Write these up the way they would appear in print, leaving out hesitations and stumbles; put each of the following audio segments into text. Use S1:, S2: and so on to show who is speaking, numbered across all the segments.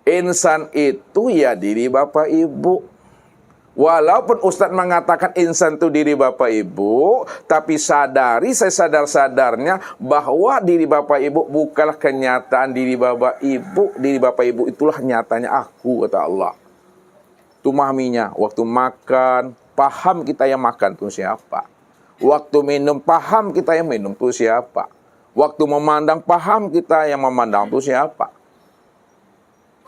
S1: Insan itu ya diri bapak ibu. Walaupun Ustadz mengatakan insan itu diri bapak ibu, tapi sadari sesadar-sadarnya bahwa diri bapak ibu bukanlah kenyataan diri bapak ibu. Diri bapak ibu itulah nyatanya aku, kata Allah. Itu memahaminya. Waktu makan, paham kita yang makan itu siapa. Waktu minum, paham kita yang minum itu siapa. Waktu memandang, paham kita yang memandang itu siapa.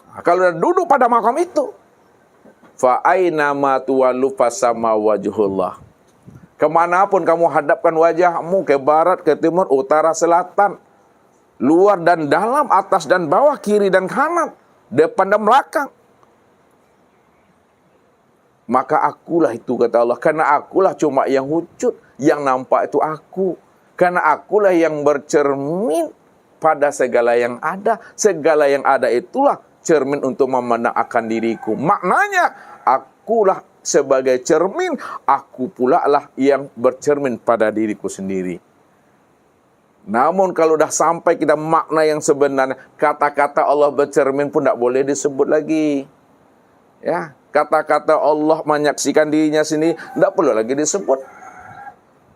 S1: Nah, kalau udah duduk pada makam itu, fa aina ma tuwallu fasama wajhullah. Kemanapun kamu hadapkan wajahmu, ke barat, ke timur, utara, selatan, luar dan dalam, atas dan bawah, kiri dan kanan, depan dan belakang, maka akulah itu, kata Allah. Karena akulah cuma yang wujud, yang nampak itu aku. Karena akulah yang bercermin pada segala yang ada. Segala yang ada itulah cermin untuk memandang akan diriku. Maknanya, akulah sebagai cermin, aku pula lah yang bercermin pada diriku sendiri. Namun kalau dah sampai kita makna yang sebenarnya, kata-kata Allah bercermin pun tak boleh disebut lagi. Ya, kata-kata Allah menyaksikan dirinya sendiri tak perlu lagi disebut.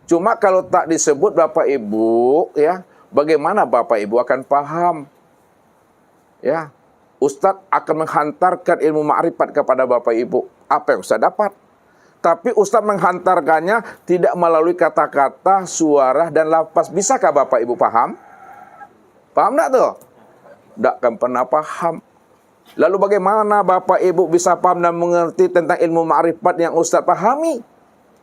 S1: Cuma kalau tak disebut Bapak Ibu, ya, bagaimana Bapak Ibu akan paham? Ya, Ustadz akan menghantarkan ilmu ma'rifat kepada Bapak Ibu. Apa yang Ustadz dapat? Tapi Ustadz menghantarkannya tidak melalui kata-kata, suara, dan lafaz. Bisakah Bapak Ibu paham? Paham tak tuh? Tak akan pernah paham. Lalu bagaimana Bapak Ibu bisa paham dan mengerti tentang ilmu ma'rifat yang Ustadz pahami?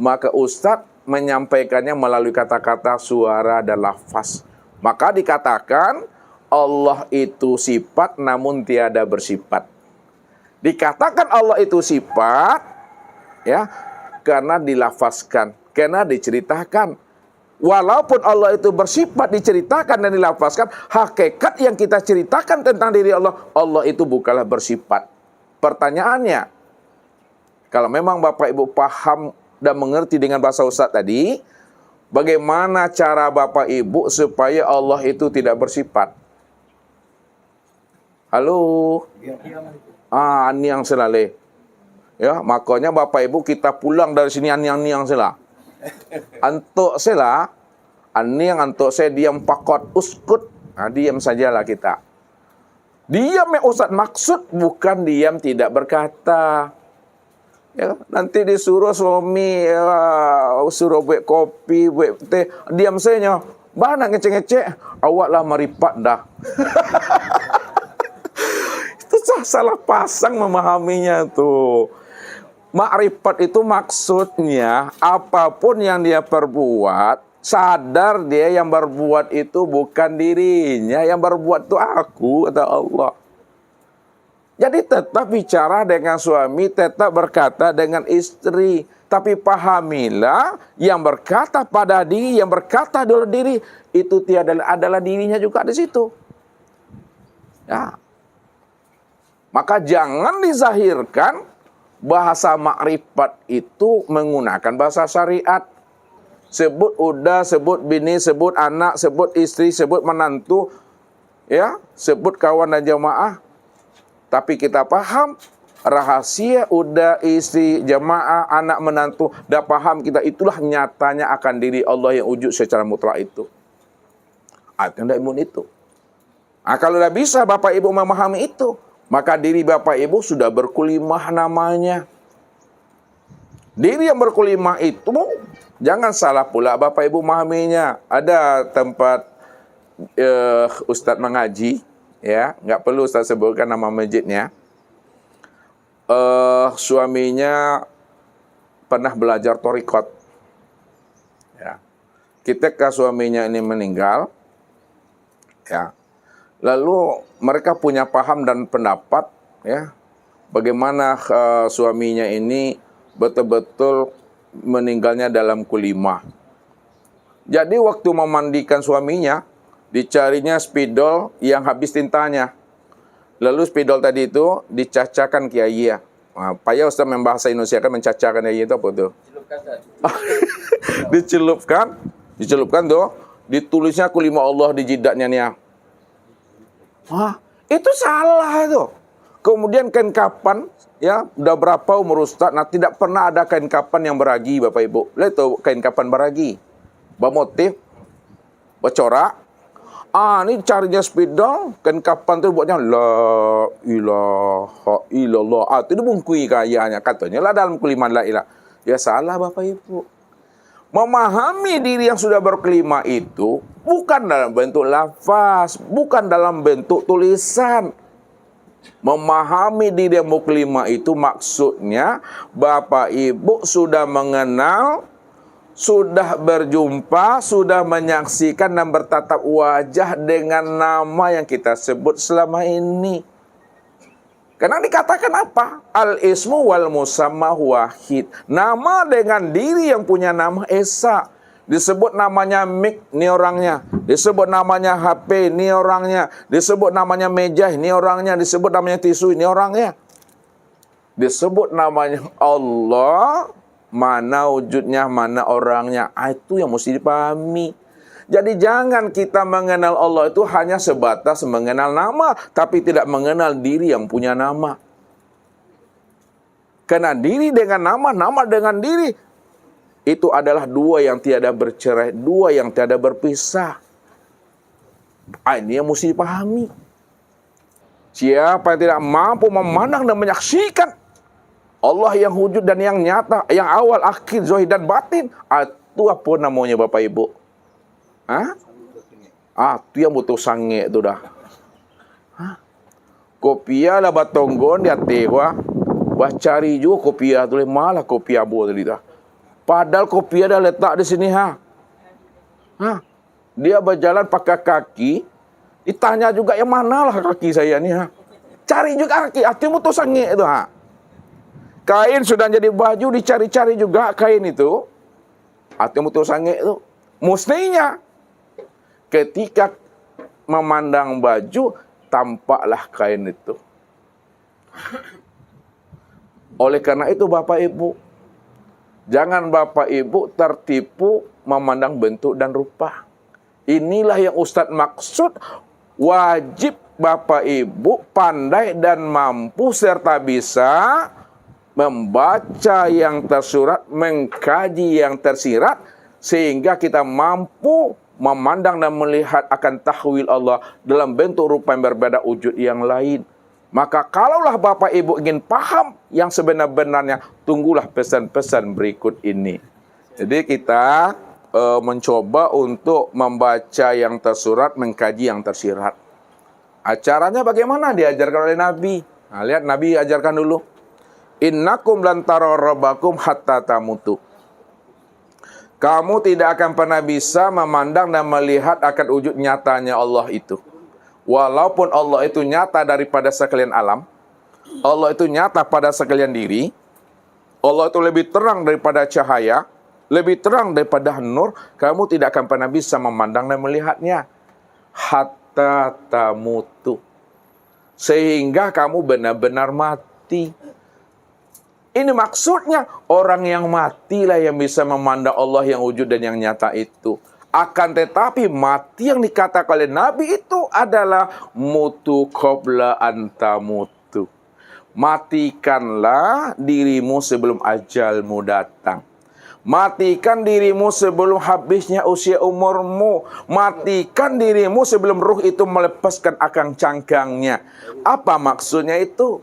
S1: Maka Ustadz menyampaikannya melalui kata-kata, suara, dan lafaz. Maka dikatakan, Allah itu sifat namun tiada bersifat. Dikatakan Allah itu sifat, ya, karena dilafazkan, karena diceritakan. Walaupun Allah itu bersifat, diceritakan dan dilafazkan, hakikat yang kita ceritakan tentang diri Allah, Allah itu bukanlah bersifat. Pertanyaannya, kalau memang Bapak Ibu paham dan mengerti dengan bahasa Ustadz tadi, bagaimana cara Bapak Ibu supaya Allah itu tidak bersifat? Halo? Niang selale. Ya, makanya Bapak Ibu kita pulang dari sini niang sela. Antuk sela, niang antuk saya diam pakot uskut. Diam sajalah kita. Diam yang Ustadz maksud bukan diam tidak berkata. Ya, nanti disuruh suami suruh buat kopi, buat teh, diam saja. Mana ngecek-ngecek, awaklah maripat dah. Salah pasang memahaminya tuh. Ma'rifat itu maksudnya apapun yang dia perbuat, sadar dia yang berbuat itu bukan dirinya, yang berbuat itu aku, kata Allah. Jadi tetap bicara dengan suami, tetap berkata dengan istri, tapi pahamilah yang berkata pada diri, yang berkata dalam diri itu tiada adalah dirinya juga di situ. Ya. Maka jangan dizahirkan bahasa makrifat itu menggunakan bahasa syariat. Sebut udah, sebut bini, sebut anak, sebut istri, sebut menantu, ya, sebut kawan dan jamaah. Tapi kita paham rahasia udah, istri, jamaah, anak, menantu, dah paham kita itulah nyatanya akan diri Allah yang wujud secara mutlak itu. Artinya imun itu. Nah, kalau dah bisa Bapak Ibu memahami itu, maka diri Bapak Ibu sudah berkulimah namanya. Diri yang berkulimah itu, jangan salah pula Bapak Ibu memahaminya. Ada tempat Ustadz mengaji, ya, nggak perlu Ustadz sebutkan nama masjidnya. Suaminya pernah belajar thariqat. Ya. Ketika suaminya ini meninggal, ya, lalu mereka punya paham dan pendapat, ya, bagaimana suaminya ini betul-betul meninggalnya dalam kulimah. Jadi waktu memandikan suaminya, dicarinya spidol yang habis tintanya. Lalu spidol tadi itu dicacakan kiai ya. Nah, payah Ustaz membahasa Indonesia kan mencacakan kiai itu apa tuh? Dicelupkan tuh, ditulisnya kulimah Allah di jidatnya nih. Wah, itu salah itu. Kemudian kain kapan, ya, udah berapa umur Ustaz? Nah, tidak pernah ada kain kapan yang beragi, Bapak Ibu. Lihat tuh kain kapan beragi. Bermotif, bercorak. Ini carinya spidol, kain kapan tuh buatnya la ilaha illallah. Itu dibungkui kayaknya, katanya lah dalam kalimat la ilaha. Ya salah Bapak Ibu. Memahami diri yang sudah berkelima itu bukan dalam bentuk lafaz, bukan dalam bentuk tulisan. Memahami diri yang muklimah itu maksudnya Bapak Ibu sudah mengenal, sudah berjumpa, sudah menyaksikan dan bertatap wajah dengan nama yang kita sebut selama ini. Karena dikatakan apa? Al-ismu wal musamma wahid. Nama dengan diri yang punya nama esa. Disebut namanya mic, ini orangnya. Disebut namanya HP, ini orangnya. Disebut namanya meja, ini orangnya. Disebut namanya tisu, ini orangnya. Disebut namanya Allah, mana wujudnya, mana orangnya. Itu yang mesti dipahami. Jadi jangan kita mengenal Allah itu hanya sebatas mengenal nama, tapi tidak mengenal diri yang punya nama. Karena diri dengan nama, nama dengan diri, itu adalah dua yang tiada bercerai, dua yang tiada berpisah. Ini yang mesti dipahami. Siapa yang tidak mampu memandang dan menyaksikan Allah yang wujud dan yang nyata, yang awal, akhir, zahir dan batin, itu apa namanya Bapak Ibu? Itu yang butuh sange itu dah. Kopia lah batonggon dia tewa, cari juga kopia tu malah kopia bu tadi dah. Padahal kopi ada letak di sini Dia berjalan pakai kaki, ditanya juga yang mana lah kaki saya ni Cari juga kaki, hatimu tuh sangit itu Kain sudah jadi baju dicari-cari juga kain itu. Hatimu tuh sangit itu. Mestinya ketika memandang baju tampaklah kain itu. Oleh karena itu Bapak Ibu, jangan Bapak Ibu tertipu memandang bentuk dan rupa. Inilah yang Ustadz maksud. Wajib Bapak Ibu pandai dan mampu serta bisa membaca yang tersurat, mengkaji yang tersirat, sehingga kita mampu memandang dan melihat akan tahwil Allah dalam bentuk rupa yang berbeda, wujud yang lain. Maka kalaulah Bapak Ibu ingin paham yang sebenar-benarnya, tunggulah pesan-pesan berikut ini. Jadi kita mencoba untuk membaca yang tersurat, mengkaji yang tersirat. Acaranya bagaimana diajarkan oleh Nabi? Nah, lihat Nabi ajarkan dulu. Innakum lan tara rabbakum hatta tamutu. Kamu tidak akan pernah bisa memandang dan melihat akan wujud nyatanya Allah itu. Walaupun Allah itu nyata daripada sekalian alam, Allah itu nyata pada sekalian diri, Allah itu lebih terang daripada cahaya, lebih terang daripada nur, kamu tidak akan pernah bisa memandang dan melihatnya. Hatta tamutu. Sehingga kamu benar-benar mati. Ini maksudnya orang yang matilah yang bisa memandang Allah yang wujud dan yang nyata itu. Akan tetapi mati yang dikatakan oleh Nabi itu adalah mutu qabla anta mutu. Matikanlah dirimu sebelum ajalmu datang. Matikan dirimu sebelum habisnya usia umurmu. Matikan dirimu sebelum ruh itu melepaskan akang cangkangnya. Apa maksudnya itu?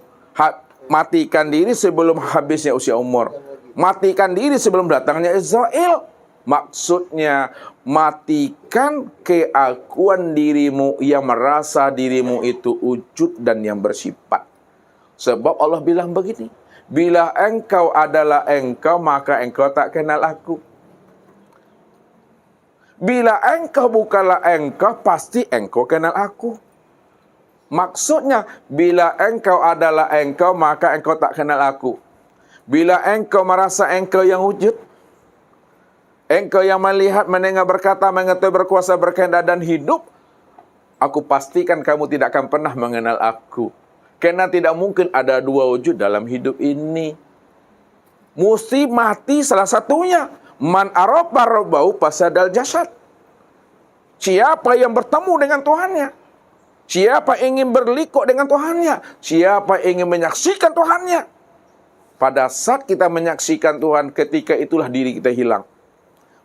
S1: Matikan diri sebelum habisnya usia umur. Matikan diri sebelum datangnya Israel. Maksudnya matikan keakuan dirimu yang merasa dirimu itu wujud dan yang bersifat. Sebab Allah bilang begini, bila engkau adalah engkau, maka engkau tak kenal aku. Bila engkau bukanlah engkau, pasti engkau kenal aku. Maksudnya, bila engkau adalah engkau, maka engkau tak kenal aku. Bila engkau merasa engkau yang wujud, engkau yang melihat, mendengar, berkata, mengetahui, berkuasa, berkehendak dan hidup, aku pastikan kamu tidak akan pernah mengenal aku. Karena tidak mungkin ada dua wujud dalam hidup ini. Mesti mati salah satunya. Man arafa rabbahu fasadal jasad. Siapa yang bertemu dengan Tuhannya? Siapa ingin berlikuk dengan Tuhannya? Siapa ingin menyaksikan Tuhannya? Pada saat kita menyaksikan Tuhan, ketika itulah diri kita hilang.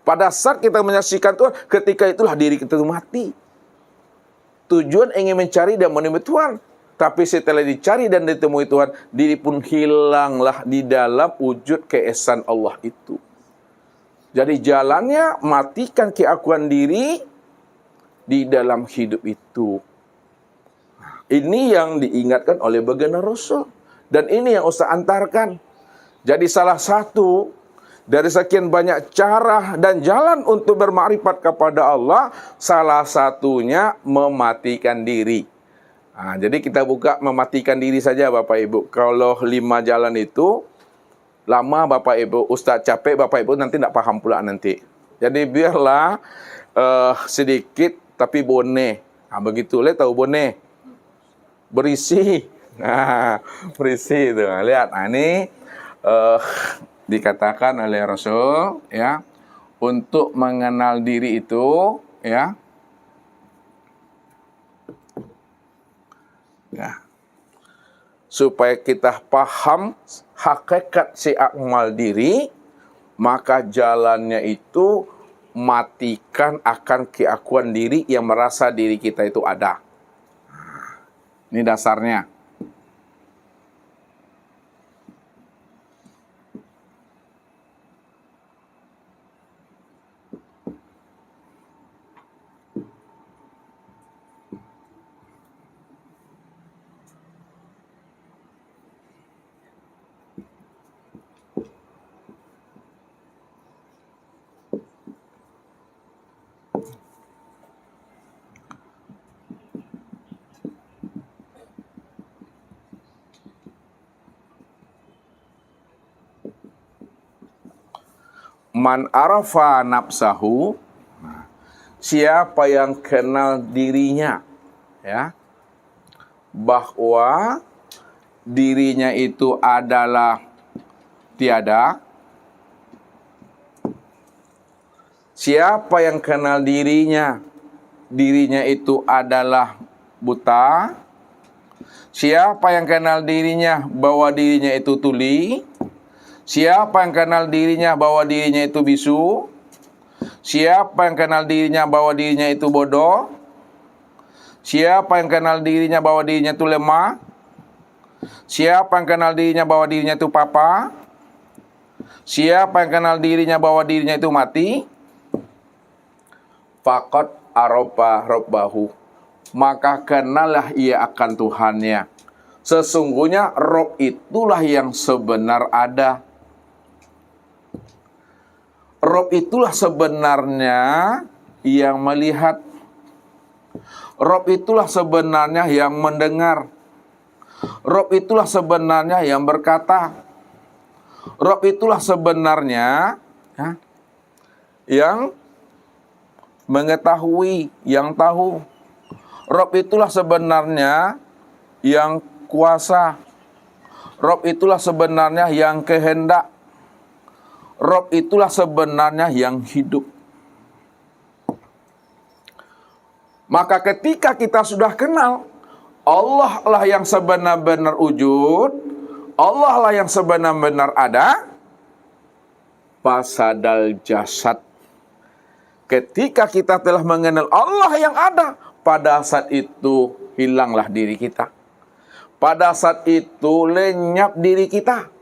S1: Pada saat kita menyaksikan Tuhan, ketika itulah diri kita mati. Tujuan ingin mencari dan menemui Tuhan. Tapi setelah dicari dan ditemui Tuhan, diri pun hilanglah di dalam wujud keesaan Allah itu. Jadi jalannya matikan keakuan diri di dalam hidup itu. Ini yang diingatkan oleh baginda Rasul. Dan ini yang Ustaz antarkan. Jadi salah satu dari sekian banyak cara dan jalan untuk bermakrifat kepada Allah, salah satunya mematikan diri. Nah, jadi kita buka mematikan diri saja Bapak Ibu. Kalau 5 jalan itu lama Bapak Ibu, Ustaz capek Bapak Ibu nanti tidak paham pula nanti. Jadi biarlah sedikit tapi bone. Nah, begitu le tahu bone. Berisi. Nah, berisi itu. Nah, lihat. Nah, ini dikatakan oleh Rasul ya, untuk mengenal diri itu ya. Ya. Supaya kita paham hakikat si akmal diri, maka jalannya itu matikan akan keakuan diri yang merasa diri kita itu ada. Ini dasarnya. Man arafa nafsahu, siapa yang kenal dirinya ya, bahwa dirinya itu adalah tiada. Siapa yang kenal dirinya, dirinya itu adalah buta. Siapa yang kenal dirinya bahwa dirinya itu tuli. Siapa yang kenal dirinya bahwa dirinya itu bisu? Siapa yang kenal dirinya bahwa dirinya itu bodoh? Siapa yang kenal dirinya bahwa dirinya itu lemah? Siapa yang kenal dirinya bahwa dirinya itu papa? Siapa yang kenal dirinya bahwa dirinya itu mati? Faqad arafa rabbahu, maka kenallah ia akan Tuhannya. Sesungguhnya Rob itulah yang sebenar ada. Rob itulah sebenarnya yang melihat. Rob itulah sebenarnya yang mendengar. Rob itulah sebenarnya yang berkata. Rob itulah sebenarnya ya, yang mengetahui, yang tahu. Rob itulah sebenarnya yang kuasa. Rob itulah sebenarnya yang kehendak. Rob itulah sebenarnya yang hidup. Maka ketika kita sudah kenal, Allah lah yang sebenar-benar wujud, Allah lah yang sebenar-benar ada, fasadal jasad. Ketika kita telah mengenal Allah yang ada, pada saat itu hilanglah diri kita. Pada saat itu lenyap diri kita.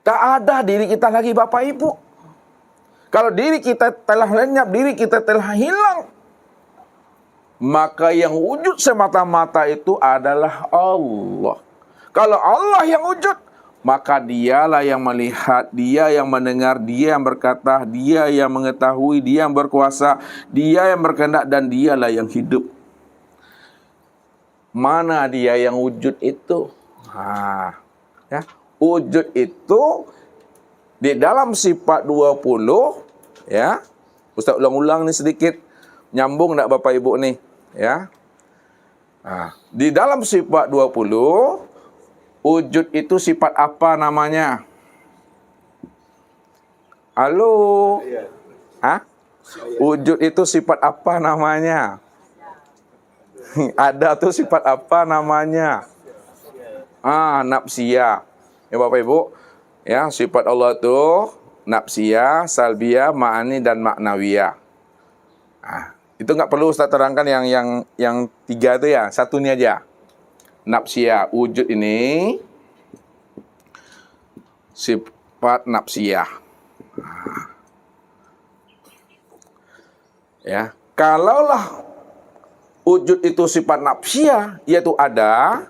S1: Tak ada diri kita lagi Bapak Ibu. Kalau diri kita telah lenyap, diri kita telah hilang, maka yang wujud semata-mata itu adalah Allah. Kalau Allah yang wujud, maka dialah yang melihat, dia yang mendengar, dia yang berkata, dia yang mengetahui, dia yang berkuasa, dia yang berkehendak, dan dialah yang hidup. Mana dia yang wujud itu? Ya. Wujud itu di dalam sifat 20 ya. Ustaz ulang-ulang nih sedikit. Nyambung enggak Bapak Ibu nih, ya. Di dalam sifat 20 wujud itu sifat apa namanya? Halo? Wujud itu sifat apa namanya? Ada tuh sifat apa namanya? Nafsiyah. Ya Bapak Ibu, ya sifat Allah itu nafsiyah, salbiyah, ma'ani dan maknawiyah. Itu nggak perlu Ustaz terangkan yang tiga itu ya, satu ini aja. Nafsiyah, wujud ini sifat nafsiyah. Ya, kalaulah wujud itu sifat nafsiyah, yaitu ada,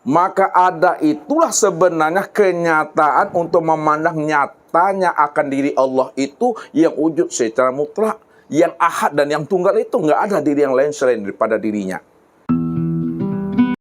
S1: maka ada itulah sebenarnya kenyataan untuk memandang nyatanya akan diri Allah itu yang wujud secara mutlak, yang ahad dan yang tunggal itu nggak ada diri yang lain selain daripada dirinya.